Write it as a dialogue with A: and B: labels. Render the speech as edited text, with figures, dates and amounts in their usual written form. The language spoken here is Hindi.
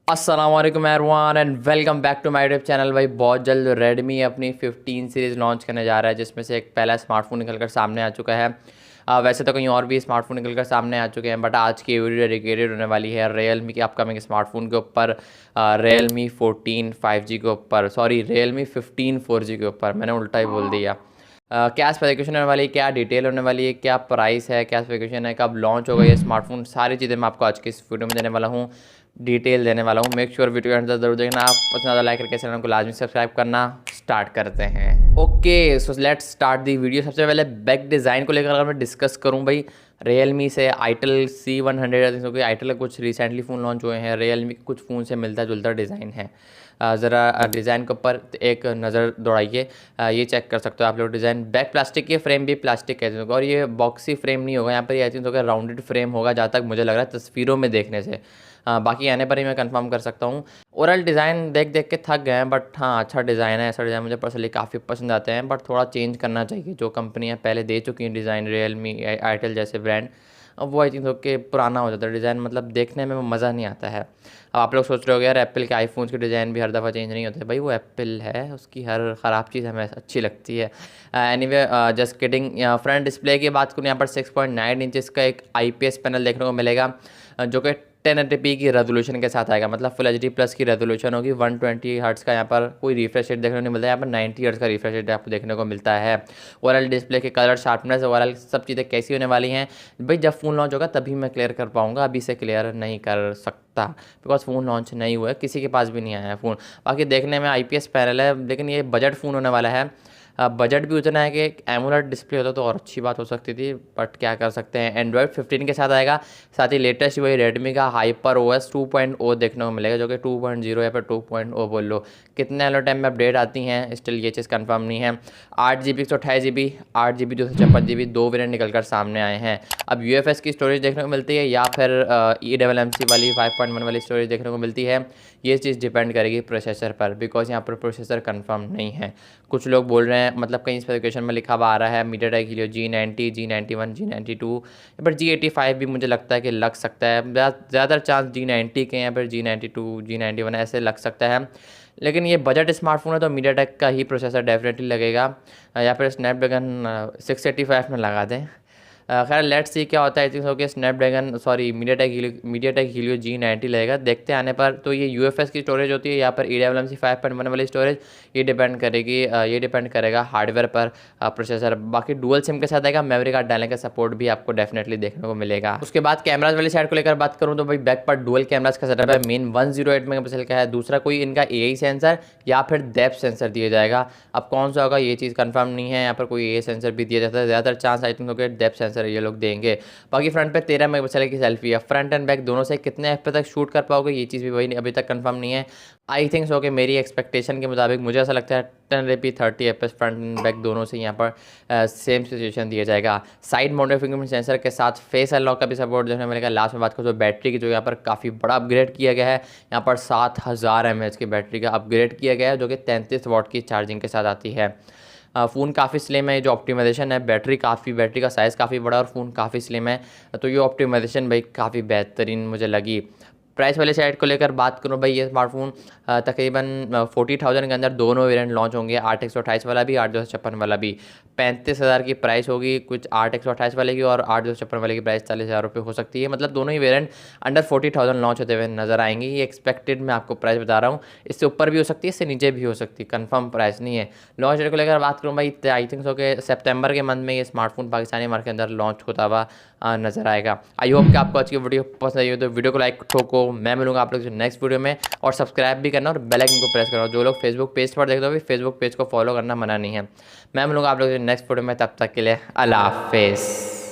A: अस्सलामुअलैकुम everyone and welcome back to my YouTube channel. भाई बहुत जल्द रेडमी अपनी 15 सीरीज़ लॉन्च करने जा रहा है, जिसमें से एक पहला स्मार्टफोन निकलकर सामने आ चुका है। वैसे तो कहीं और भी स्मार्टफोन निकलकर सामने आ चुके हैं, बट आज की वीडियो डेडिकेटेड होने वाली है रियलमी के अपकमिंग स्मार्टफोन के ऊपर। रियलमी 14 5G के ऊपर, सॉरी रियलमी 15 4G के ऊपर, मैंने उल्टा ही बोल दिया। क्या स्पेसिफिकेशन होने वाली है, क्या डिटेल होने वाली है, क्या प्राइस है, क्या स्पेसिफिकेशन है, कब लॉन्च होगा ये स्मार्टफोन, सारी चीज़ें मैं आपको आज की इस वीडियो में देने वाला हूँ, डिटेल देने वाला हूँ। मेक श्योर वीडियो के अंदर जरूर देखना। आप पसंद ज़्यादा लाइक करके चैनल को लाजमी सब्सक्राइब करना। स्टार्ट करते हैं। Okay, so let's start the video. सबसे पहले बैक डिज़ाइन को लेकर अगर मैं डिस्कस करूँ भाई, रियलमी से आईटेल C100 क्योंकि आईटेल का कुछ रिसेंटली फ़ोन लॉन्च हुए हैं, रियलमी के कुछ फ़ोन से मिलता जुलता डिज़ाइन है। ज़रा डिज़ाइन के ऊपर एक नज़र दौड़ाइए। ये चेक कर सकते हो आप लोग डिज़ाइन। बैक प्लास्टिक के, फ्रेम भी प्लास्टिक का होगा, और ये बॉक्सी फ्रेम नहीं होगा यहाँ पर, ये आई थिंक होगा राउंडेड फ्रेम होगा, जहाँ तक मुझे लग रहा है तस्वीरों में देखने से। बाकी आने पर ही मैं कंफर्म कर सकता हूँ। ओवरऑल डिज़ाइन देख देख के थक गए हैं, बट हाँ अच्छा डिज़ाइन है। ऐसा डिज़ाइन मुझे पर्सनली काफ़ी पसंद आते हैं, बट थोड़ा चेंज करना चाहिए। जो कंपनियाँ पहले दे चुकी हैं डिज़ाइन, रियलमी आईटेल जैसे ब्रांड, अब वो आई थिंक कि पुराना हो जाता है डिज़ाइन, मतलब देखने में मज़ा नहीं आता है। अब आप लोग सोच रहे हो यार एप्पल के आईफोन्स के डिज़ाइन भी हर दफ़ा चेंज नहीं होते। भाई वो एप्पल है, उसकी हर ख़राब चीज़ हमें अच्छी लगती है। Anyway just kidding. Front display की बात करूँ, यहाँ पर 6.9 इंचज़ का एक IPS पैनल देखने को मिलेगा, जो कि 1080p की रेजोल्यूशन के साथ आएगा, मतलब फुल HD+ की रेजोल्यूशन होगी। 120 हर्ट्ज़ का यहाँ पर कोई रिफ्रेश रेट देखने को नहीं मिलता है, यहाँ पर 90 हर्ट्ज़ का रिफ्रेश रेट आपको देखने को मिलता है। ओवरऑल डिस्प्ले के कलर शार्पनेस, ओवरऑल सब चीज़ें कैसी होने वाली हैं भाई, जब फ़ोन लॉन्च होगा तभी मैं क्लियर कर पाऊँगा, अभी से क्लियर नहीं कर सकता, बिकॉज फ़ोन लॉन्च नहीं हुआ है, किसी के पास भी नहीं आया है फ़ोन। बाकी देखने में IPS पैनल है, लेकिन ये बजट फ़ोन होने वाला है। बजट भी उतना है कि एक एमोलेड डिस्प्ले होता तो और अच्छी बात हो सकती थी, बट क्या कर सकते हैं। एंड्रॉयड 15 के साथ आएगा, साथ ही लेटेस्ट वही रेडमी का HyperOS 2.0 देखने को मिलेगा, जो कि 2.0 या फिर 2.0 बोल लो। कितने वाले टाइम में अपडेट आती हैं स्टिल ये चीज़ कंफर्म नहीं है। 8GB 128GB, 8GB 256GB, दो वेरिएंट निकल कर सामने आए हैं। अब UFS की स्टोरेज देखने को मिलती है या फिर eMMC वाली 5.1 वाली स्टोरेज देखने को मिलती है, ये चीज़ डिपेंड करेगी प्रोसेसर पर, बिकॉज यहाँ पर प्रोसेसर कंफर्म नहीं है। कुछ लोग बोल रहे हैं, मतलब कहीं स्पेसिफिकेशन में लिखा हुआ आ रहा है MediaTek Helio G90, G91, G92, पर G85 भी मुझे लगता है कि लग सकता है। ज़्यादातर चांस G90 के, या फिर G92, G91 ऐसे लग सकता है। लेकिन ये बजट स्मार्टफोन है तो मीडियाटेक का ही प्रोसेसर डेफिनेटली लगेगा, या फिर स्नैपड्रैगन 685 में लगा दें। खैर लेट्स सी क्या होता है। आई थिंक सो कि Snapdragon sorry MediaTek Helio G90 लगेगा, देखते आने पर। तो ये UFS की स्टोरेज होती है, यहाँ पर eMMC 5.1 वाली स्टोरेज, ये डिपेंड करेगी, ये डिपेंड करेगा हार्डवेयर पर, प्रोसेसर। बाकी डुअल सिम के साथ आएगा, मेमोरी कार्ड डालने का सपोर्ट भी आपको डेफिनेटली देखने को मिलेगा। उसके बाद कैमराज वाली साइड को लेकर बात करूँ तो भाई बैक पर डुअल कैमराज का सेटअप है। मेन 108 मेगापिक्सल का है, दूसरा कोई इनका AI सेंसर या फिर डेप्थ सेंसर दिया जाएगा। अब कौन सा होगा ये चीज़ कंफर्म नहीं है। यहाँ पर कोई AI सेंसर भी दिया जाता है, ज़्यादातर चांस आई थिंक हो डेप्थ सेंसर ये लोग देंगे। बाकी फ्रंट पे 13 मेगापिक्सल की सेल्फी है, फ्रंट एंड बैक दोनों से कितने एफ तक शूट कर पाओगे ये चीज़ भी वही अभी तक कंफर्म नहीं है। आई थिंक सो कि मेरी एक्सपेक्टेशन के मुताबिक मुझे ऐसा लगता है 1080p 30fps front end back दोनों से यहाँ पर सेम सिचुएशन दिया जाएगा। साइड माउंटेड फिंगरप्रिंट सेंसर के साथ फेस अनलॉक का भी सपोर्ट देखने मिलेगा। लास्ट में बात करूँ तो बैटरी की, जो यहाँ पर काफ़ी बड़ा अपग्रेड किया गया है, यहाँ पर 7000 mAh की बैटरी का अपग्रेड किया गया है, जो कि 33 वाट की चार्जिंग के साथ आती है। फ़ोन काफ़ी स्लिम है, जो ऑप्टिमाइजेशन है, बैटरी का साइज़ काफ़ी बड़ा और फ़ोन काफ़ी स्लिम है, तो ये ऑप्टिमाइजेशन भाई काफ़ी बेहतरीन मुझे लगी। प्राइस वाले साइड को लेकर बात करूँ भाई, ये स्मार्टफोन तकरीबन 40,000 के अंदर दोनों वेरिएंट लॉन्च होंगे, 8 128 वाला भी, 8 256 वाला भी। 35,000 की प्राइस होगी कुछ 8 128 वाले की, और 8 256 वाले की प्राइस 40,000 रुपये हो सकती है। मतलब दोनों ही वेरिएंट अंडर 40,000 लॉन्च होते हुए नजर आएंगे। ये एक्सपेक्टेड मैं आपको प्राइस बता रहा हूँ, इससे ऊपर भी हो सकती है, इससे नीचे भी हो सकती है, कंफर्म प्राइस नहीं है। लॉन्च डेट को लेकर बात करूँ भाई, आई थिंक सो कि सितंबर के मंथ में ये स्मार्टफोन पाकिस्तानी मार्केट के अंदर लॉन्च होता हुआ नजर आएगा। आई होप कि आपको आज की वीडियो पसंद आई हो तो वीडियो को लाइक ठोको। मैं मिलूंगा आप लोग से नेक्स्ट वीडियो में, और सब्सक्राइब भी करना और बेल आइकन को प्रेस करना। जो लोग फेसबुक पेज पर देखते हो, फेसबुक पेज को फॉलो करना मना नहीं है। मैं मिलूंगा आप लोग से नेक्स्ट वीडियो में, तब तक के लिए अल्लाह हाफिज़।